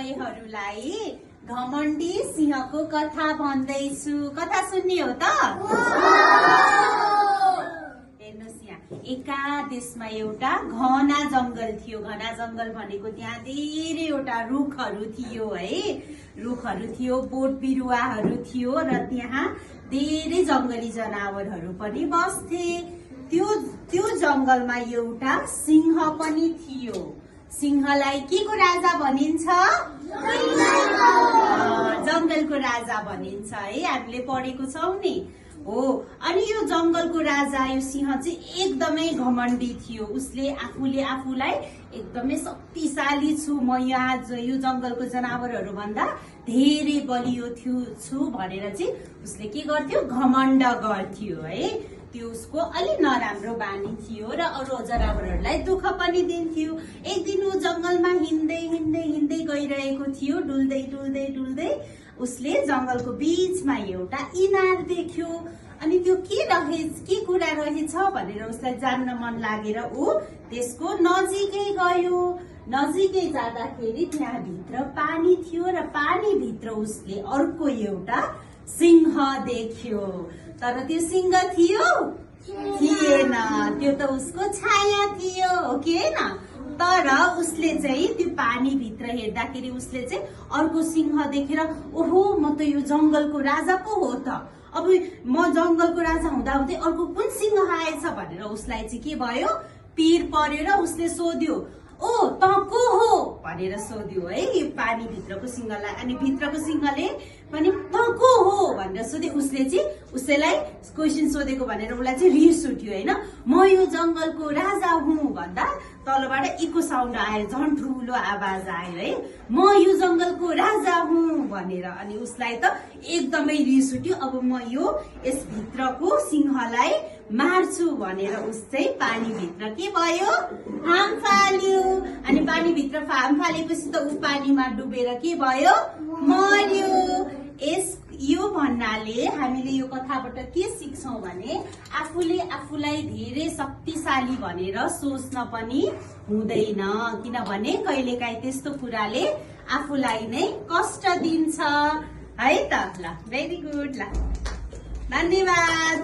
तपाईहरुलाई घमण्डी सिंहको कथा भन्दैछु। कथा सुन्ने हो त? हेर्नुस् यहाँ, एका देशमा एउटा घना जंगल थियो। घना जंगल भनेको त्यहाँ धेरैवटा रुखहरू थियो है। रुखहरू थियो, बोट बिरुवाहरू थियो र त्यहाँ धेरै जंगली जनावरहरू पनि बस्थे। त्यो जंगलमा एउटा सिंह पनि थियो। सिंहलाई के को राजा भनिन्छ? जंगलको राजा भनिन्छ है। हामीले पढेको छौं नि हो। अनि यो जंगलको राजा यो सिंह चाहिँ एकदमै घमण्डी थियो। उसले आफूलाई एकदमै शक्तिशाली छु, म यहाँ यो जंगलको जनावरहरू भन्दा धेरै बलियो छु भनेर चाहिँ उसले के गर्थ्यो? घमण्ड गर्थ्यो है। त्यो उसको अलि नराम्रो बानी थियो र अरू जनावरहरूलाई दुःख पनि दिन्थ्यो। एक दिन ऊ जंगलमा हिँड्दै गइरहेको थियो। डुल्दै उसले जंगलको बीचमा एउटा इनार देख्यो। अनि त्यो के कुरा रहेछ भनेर उसलाई जान्न मन लागेर ऊ त्यसको नजिकै गयो। नजिकै जाँदाखेरि त्यहाँ भित्र पानी थियो र पानी भित्र उसले अर्को एउटा सिंह देख्यो। तर त्यो सिंह थियो? थिएन, त्यो त उसको छाया थियो, हो कि हैन? तर उसले चाहिँ त्यो पानी भित्र हेर्दाखेरि उसले चाहिँ अर्को सिंह देखेर, ओहो म त यो जंगलको राजा पो हो त। अब म जंगलको राजा हुँदाहुँदै अर्को कुन सिंह आएछ भनेर उसलाई चाहिँ के भयो? पिर पर्यो र उसले सोध्यो, ओ त को हो भनेर सोध्यो है यो पानी भित्रको सिंहलाई। अनि भित्रको सिंहले पनि त को हो भनेर सोधे। उसले चाहिँ उसैलाई क्वेशन सोधेको भनेर उसलाई चाहिँ रिस उठ्यो हैन। म यो जंगलको राजा हुँ भन्दा तलबाट इको साउन्ड आयो, झन् ठुलो आवाज आयो है, म यो जंगलको राजा हुँ भनेर। अनि उसलाई त एकदमै रिस उठ्यो। अब म यस भित्रको सिंहलाई मार्छु भनेर उस चाहिँ पानी भित्र के भयो? फाम फाल्यो। अनि पानी भित्र फाम फालेपछि त ऊ पानीमा डुबेर के भयो? मर्यो। यो भन्नाले हामीले यो कथाबाट के सिक्छौं भने आफूले आफूलाई धेरै शक्तिशाली भनेर सोच्न पनि हुँदैन। किनभने कहिलेकाहीँ त्यस्तो कुराले आफूलाई नै कष्ट दिन्छ है त। ल, भेरी गुड। ल, धन्यवाद।